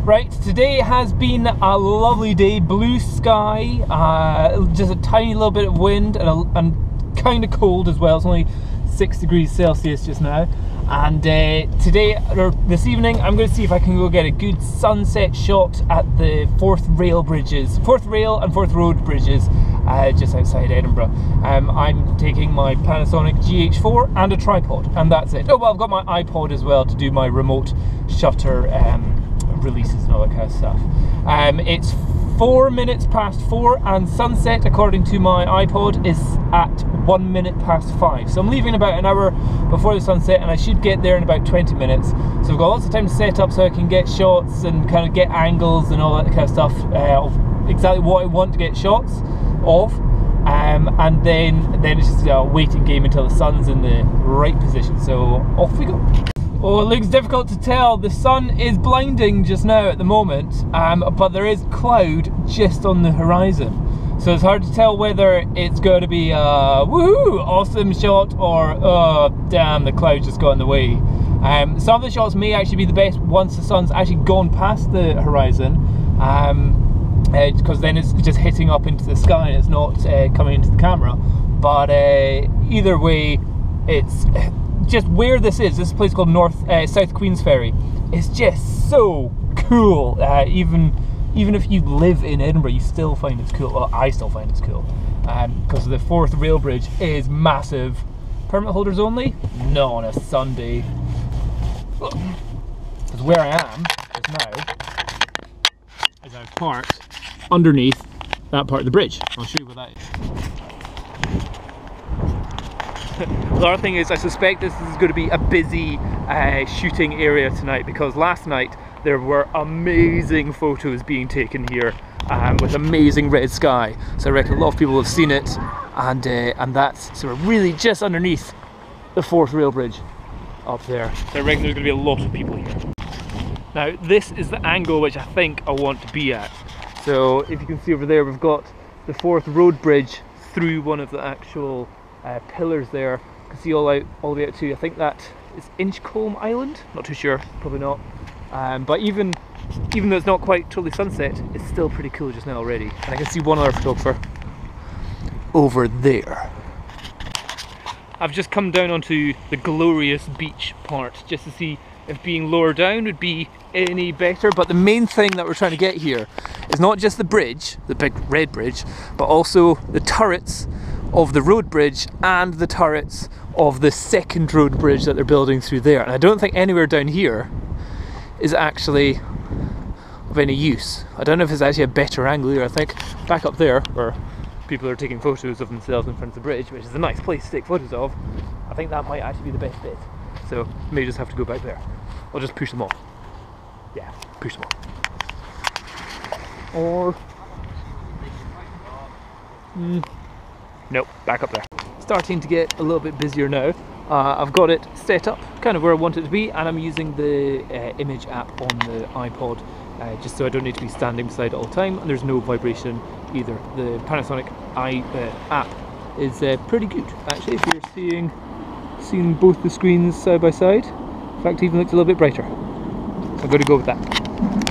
Right, today has been a lovely day, blue sky, just a tiny little bit of wind and kind of cold as well. It's only 6 degrees Celsius just now. And this evening, I'm going to see if I can go get a good sunset shot at the Forth Rail and Forth Road bridges just outside Edinburgh. I'm taking my Panasonic GH4 and a tripod, and that's it. Oh, well, I've got my iPod as well to do my remote shutter releases and all that kind of stuff. It's 4 minutes past 4 and sunset, according to my iPod, is at 1 minute past 5. So I'm leaving about an hour before the sunset and I should get there in about 20 minutes. So I've got lots of time to set up so I can get shots and kind of get angles and all that kind of stuff of exactly what I want to get shots of. And then it's just a waiting game until the sun's in the right position. So off we go. Oh, it looks difficult to tell. The sun is blinding just now at the moment, but there is cloud just on the horizon. So it's hard to tell whether it's going to be a woohoo, awesome shot or oh, damn, the cloud just got in the way. Some of the shots may actually be the best once the sun's actually gone past the horizon, because then it's just hitting up into the sky and it's not coming into the camera. But either way, it's just where this is a place called South Queensferry. It's just so cool. Even if you live in Edinburgh, you still find it's cool. Well, I still find it's cool because the Forth Rail Bridge is massive. Permit holders only? No, on a Sunday. Because where I am just now is I've parked underneath that part of the bridge. I'll show you what that is. The other thing is, I suspect this is going to be a busy shooting area tonight, because last night there were amazing photos being taken here with amazing red sky. So I reckon a lot of people have seen it, and that's sort of really just underneath the Forth Rail Bridge up there. So I reckon there's going to be a lot of people here. Now this is the angle which I think I want to be at. So if you can see over there, we've got the Forth Road Bridge through one of the actual pillars there. You can see all the way out to, I think that is Inchcolm Island, not too sure, probably not. But even though it's not quite totally sunset, it's still pretty cool just now already. And I can see one other photographer over there. I've just come down onto the glorious beach part just to see if being lower down would be any better. But the main thing that we're trying to get here is not just the bridge, the big red bridge, but also the turrets of the road bridge and the turrets of the second road bridge that they're building through there. And I don't think anywhere down here is actually of any use. I don't know if it's actually a better angle here. I think back up there, where people are taking photos of themselves in front of the bridge, which is a nice place to take photos of, I think that might actually be the best bit. So may just have to go back there. I'll just push them off. Yeah, push them off. Or nope, back up there. Starting to get a little bit busier now. I've got it set up kind of where I want it to be, and I'm using the image app on the iPod just so I don't need to be standing beside it all the time, and there's no vibration either. The Panasonic app is pretty good actually, if you're seeing both the screens side by side. In fact, it even looks a little bit brighter. So I'm going to go with that.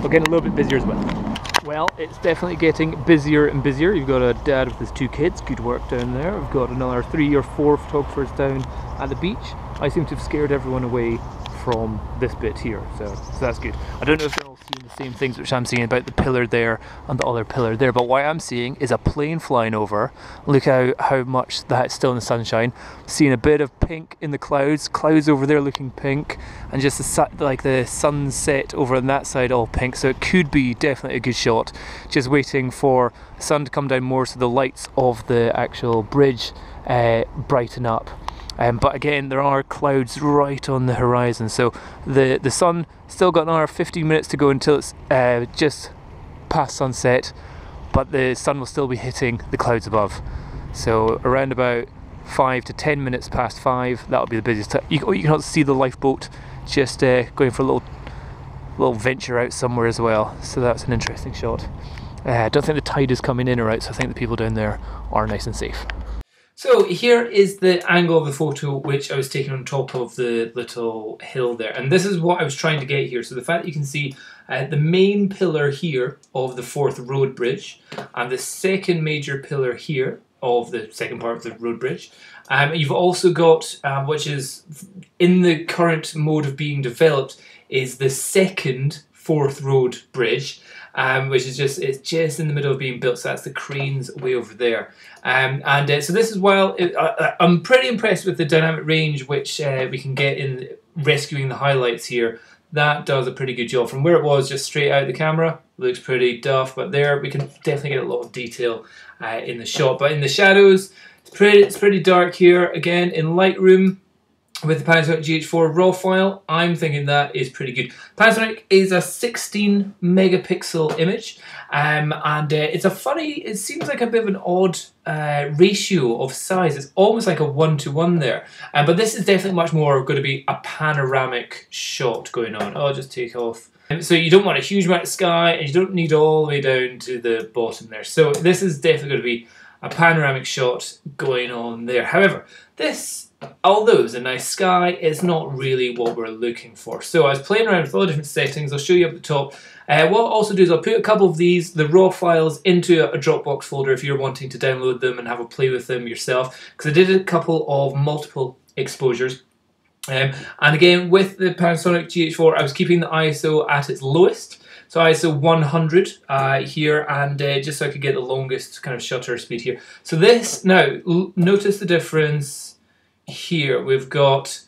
We're getting a little bit busier as well. Well, it's definitely getting busier and busier. You've got a dad with his 2 kids, good work down there. We've got another 3 or 4 photographers down at the beach. I seem to have scared everyone away from this bit here, so that's good. I don't know if they're all seeing the same things which I'm seeing about the pillar there and the other pillar there, but what I'm seeing is a plane flying over. Look how much that's still in the sunshine. Seeing a bit of pink in the clouds over there looking pink, and just the sunset over on that side all pink, so it could be definitely a good shot. Just waiting for the sun to come down more so the lights of the actual bridge brighten up. But again, there are clouds right on the horizon, so the sun still got another 15 minutes to go until it's just past sunset, but the sun will still be hitting the clouds above. So around about 5 to 10 minutes past 5, that'll be the busiest time. You can also see the lifeboat just going for a little venture out somewhere as well, so that's an interesting shot. I don't think the tide is coming in or out, so I think the people down there are nice and safe. So here is the angle of the photo which I was taking on top of the little hill there, and this is what I was trying to get here. So the fact that you can see the main pillar here of the Forth Road Bridge, and the second major pillar here of the second part of the road bridge. You've also got, which is in the current mode of being developed, is the second Forth Road Bridge, which is it's just in the middle of being built. So that's the cranes way over there. So this is I'm pretty impressed with the dynamic range which we can get in rescuing the highlights here. That does a pretty good job. From where it was just straight out the camera, looks pretty duff, but there we can definitely get a lot of detail in the shot. But in the shadows, it's pretty dark here. Again, in Lightroom, with the Panasonic GH4 RAW file, I'm thinking that is pretty good. Panasonic is a 16 megapixel image, and it's it seems like a bit of an odd ratio of size. It's almost like a 1-to-1 there, but this is definitely much more going to be a panoramic shot going on. I'll just take off. So you don't want a huge amount of sky, and you don't need all the way down to the bottom there. So this is definitely going to be a panoramic shot going on there. However, this, although it's a nice sky, is not really what we're looking for. So I was playing around with all the different settings. I'll show you up at the top. What I'll also do is I'll put a couple of the raw files, into a Dropbox folder if you're wanting to download them and have a play with them yourself. Because I did a couple of multiple exposures. And again, with the Panasonic GH4, I was keeping the ISO at its lowest. So ISO 100 here, and just so I could get the longest kind of shutter speed here. So this, now, notice the difference here. We've got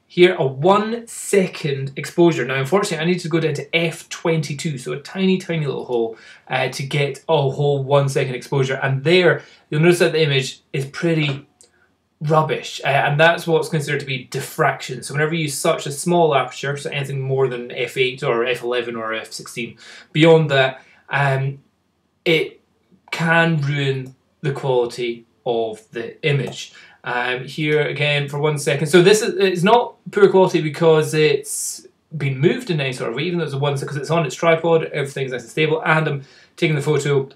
here a 1 second exposure. Now, unfortunately, I need to go down to f22, so a tiny, tiny little hole to get a whole 1 second exposure. And there, you'll notice that the image is pretty rubbish, and that's what's considered to be diffraction. So whenever you use such a small aperture, so anything more than f8 or f11 or f16, beyond that, it can ruin the quality of the image. Here again for 1 second. So this it's not poor quality because it's been moved in any sort of way, even though it's a 1 second, because it's on its tripod, everything's nice and stable, and I'm taking the photo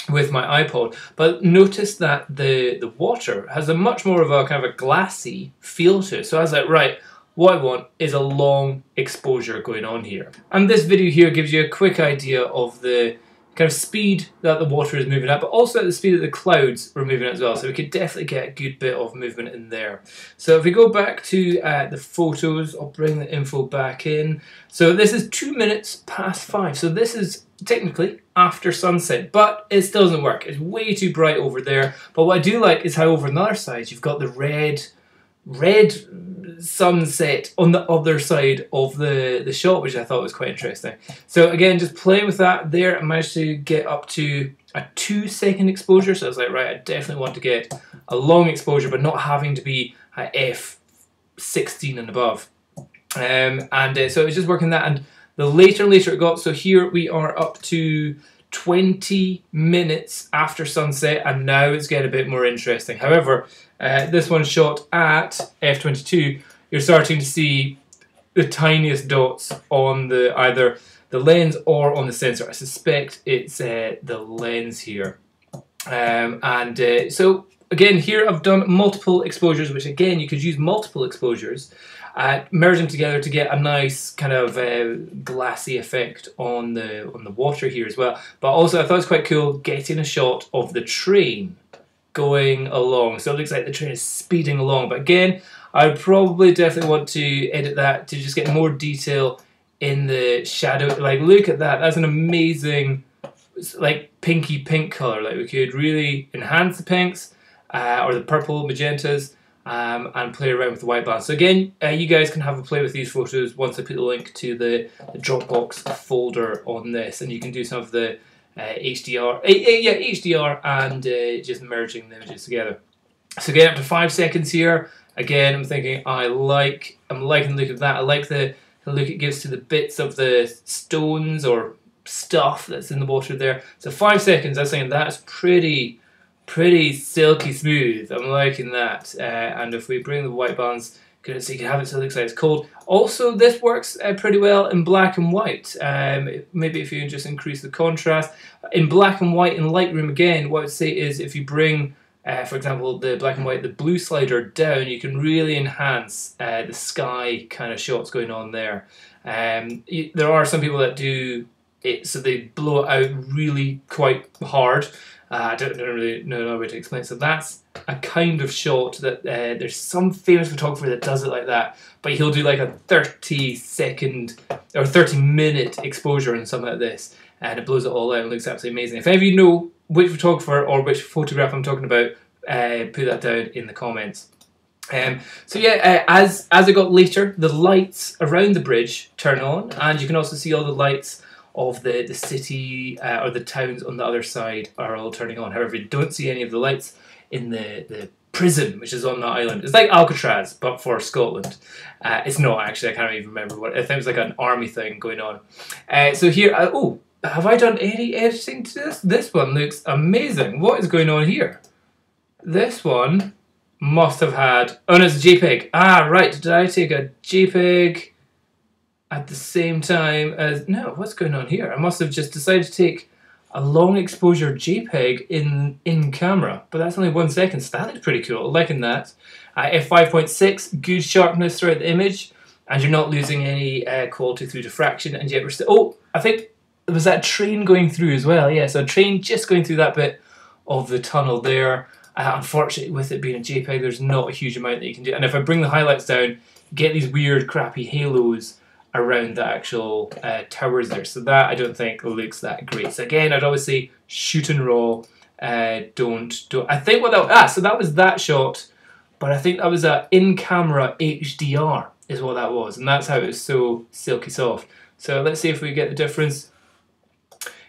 with my iPod. But notice that the water has a much more of a kind of a glassy feel to it. So I was like, right, what I want is a long exposure going on here. And this video here gives you a quick idea of the kind of speed that the water is moving at, but also at the speed that the clouds were moving at as well. So we could definitely get a good bit of movement in there. So if we go back to the photos, I'll bring the info back in. So this is 2 minutes past 5. So this is technically after sunset, but it still doesn't work. It's way too bright over there. But what I do like is how over on the other side, you've got the red sunset on the other side of the shot, which I thought was quite interesting. So again, just playing with that there, I managed to get up to a 2 second exposure. So I was like, right, I definitely want to get a long exposure, but not having to be at f16 and above. So it was just working that, and the later and later it got, so here we are up to 20 minutes after sunset, and now it's getting a bit more interesting. However, this one shot at f22, you're starting to see the tiniest dots on either the lens or on the sensor. I suspect it's the lens here. So again, here I've done multiple exposures, which again, you could use multiple exposures, merge them together to get a nice kind of glassy effect on the water here as well. But also I thought it was quite cool getting a shot of the train going along. So it looks like the train is speeding along. But again, I would probably definitely want to edit that to just get more detail in the shadow. Like, look at that. That's an amazing, like, pinky pink color. Like, we could really enhance the pinks or the purple magentas and play around with the white balance. So again, you guys can have a play with these photos once I put the link to the Dropbox folder on this, and you can do some of the HDR and just merging the images together. So again, up to 5 seconds here. Again, I'm thinking I'm liking the look of that. I like the look it gives to the bits of the stones or stuff that's in the water there. So 5 seconds, I was saying that's pretty silky smooth. I'm liking that. And if we bring the white balance, so you can have it so it looks like it's cold. Also, this works pretty well in black and white. Maybe if you can just increase the contrast. In black and white in Lightroom, again, what I would say is if you bring for example, the black and white, the blue slider down, you can really enhance the sky kind of shots going on there. There are some people that do it, so they blow it out really quite hard. I don't really know a way to explain it. So that's a kind of shot that there's some famous photographer that does it like that, but he'll do like a 30-second or 30-minute exposure in something like this, and it blows it all out and looks absolutely amazing. If any of you know which photographer or which photograph I'm talking about, put that down in the comments. So yeah, as it got later, the lights around the bridge turn on, and you can also see all the lights of the city or the towns on the other side are all turning on. However, you don't see any of the lights in the prison, which is on that island. It's like Alcatraz, but for Scotland. It's not actually, I can't even remember what, I think it was like an army thing going on. So here, oh, have I done any editing to this? This one looks amazing. What is going on here? This one must have had, oh no, it's a JPEG. Ah, right, did I take a JPEG at the same time as, no, what's going on here? I must have just decided to take a long exposure JPEG in camera, but that's only 1 second, so that looks pretty cool. Liking that. F5.6, good sharpness throughout the image, and you're not losing any quality through diffraction, and yet we're still, oh, I think there was that train going through as well, yeah, so a train just going through that bit of the tunnel there. Unfortunately, with it being a JPEG, there's not a huge amount that you can do, and if I bring the highlights down, you get these weird crappy halos around the actual towers there. So that I don't think looks that great. So again, I'd always say shoot in RAW. Don't. I think what that, so that was that shot, but I think that was a in-camera HDR is what that was, and that's how it was so silky soft. So let's see if we get the difference.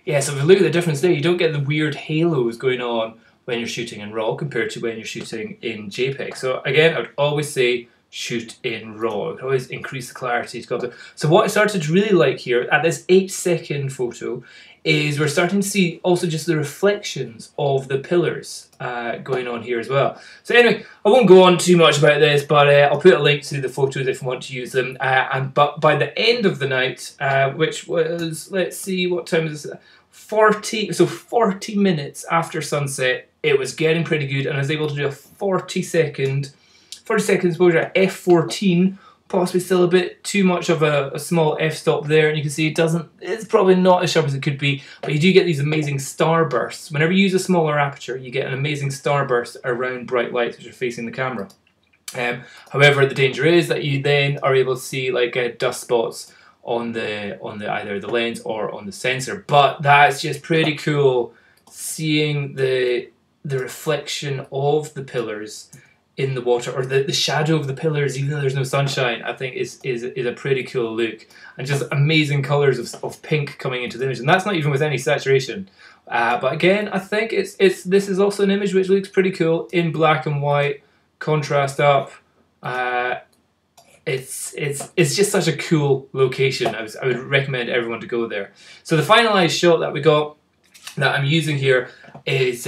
Yeah, so if we look at the difference there, you don't get the weird halos going on when you're shooting in RAW compared to when you're shooting in JPEG. So again, I would always say shoot in RAW. You can always increase the clarity to go up. So what I started to really like here at this 8-second photo is we're starting to see also just the reflections of the pillars going on here as well. So anyway, I won't go on too much about this, but I'll put a link to the photos if you want to use them. But by the end of the night, which was, let's see, what time is this? 40 minutes after sunset, it was getting pretty good, and I was able to do a 40-second exposure at f14, possibly still a bit too much of a small f-stop there, and you can see it's probably not as sharp as it could be, but you do get these amazing starbursts. Whenever you use a smaller aperture, you get an amazing starburst around bright lights which are facing the camera. However, the danger is that you then are able to see like dust spots on the either the lens or on the sensor, but that's just pretty cool seeing the reflection of the pillars in the water, or the shadow of the pillars, even though there's no sunshine. I think is a pretty cool look, and just amazing colours of pink coming into the image, and that's not even with any saturation. But again, I think this is also an image which looks pretty cool in black and white, contrast up. It's just such a cool location. I would recommend everyone to go there. So the finalized shot that we got, that I'm using here, is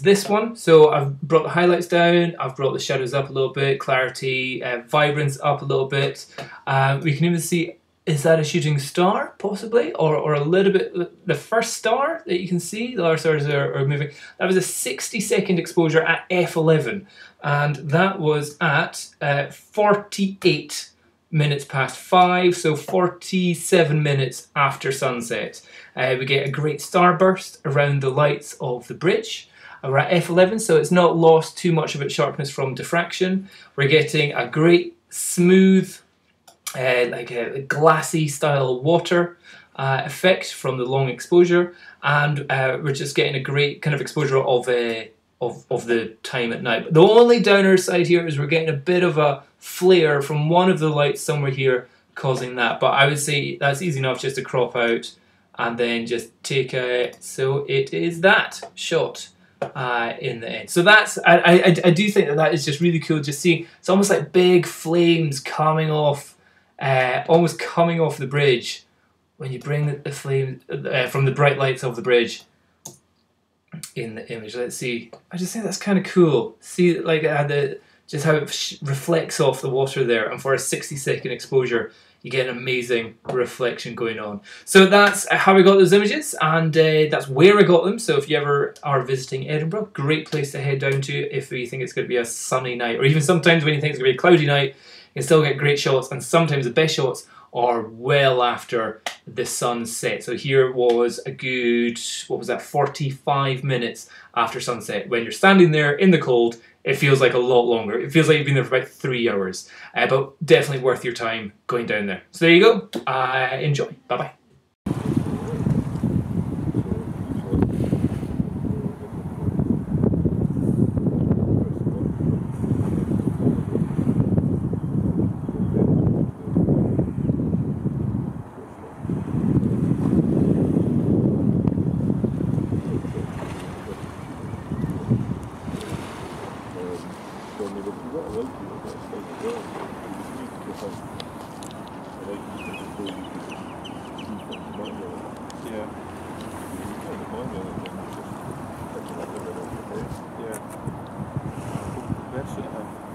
this one. So I've brought the highlights down, I've brought the shadows up a little bit, clarity, vibrance up a little bit. We can even see, is that a shooting star, possibly? Or a little bit, the first star that you can see, the other stars are moving. That was a 60-second exposure at f11, and that was at 48 minutes past 5, so 47 minutes after sunset. We get a great starburst around the lights of the bridge. We're at f11, so it's not lost too much of its sharpness from diffraction. We're getting a great smooth, like a glassy style water effect from the long exposure, and we're just getting a great kind of exposure of the time at night. But the only downer side here is we're getting a bit of a flare from one of the lights somewhere here causing that, but I would say that's easy enough just to crop out and then just take it, so it is that shot in the end. So that's, I do think that is just really cool, just seeing, it's almost like big flames coming off, almost coming off the bridge when you bring the flame from the bright lights of the bridge in the image. Let's see, I just think that's kind of cool. See, like the just how it reflects off the water there, and for a 60-second exposure you get an amazing reflection going on. So that's how I got those images, and that's where I got them. So if you ever are visiting Edinburgh, great place to head down to if you think it's going to be a sunny night, or even sometimes when you think it's going to be a cloudy night, you can still get great shots, and sometimes the best shots are well after the sun set. So here was a good, 45 minutes after sunset. When you're standing there in the cold, it feels like a lot longer. It feels like you've been there for about 3 hours, but definitely worth your time going down there. So there you go. Enjoy. Bye-bye. Yeah.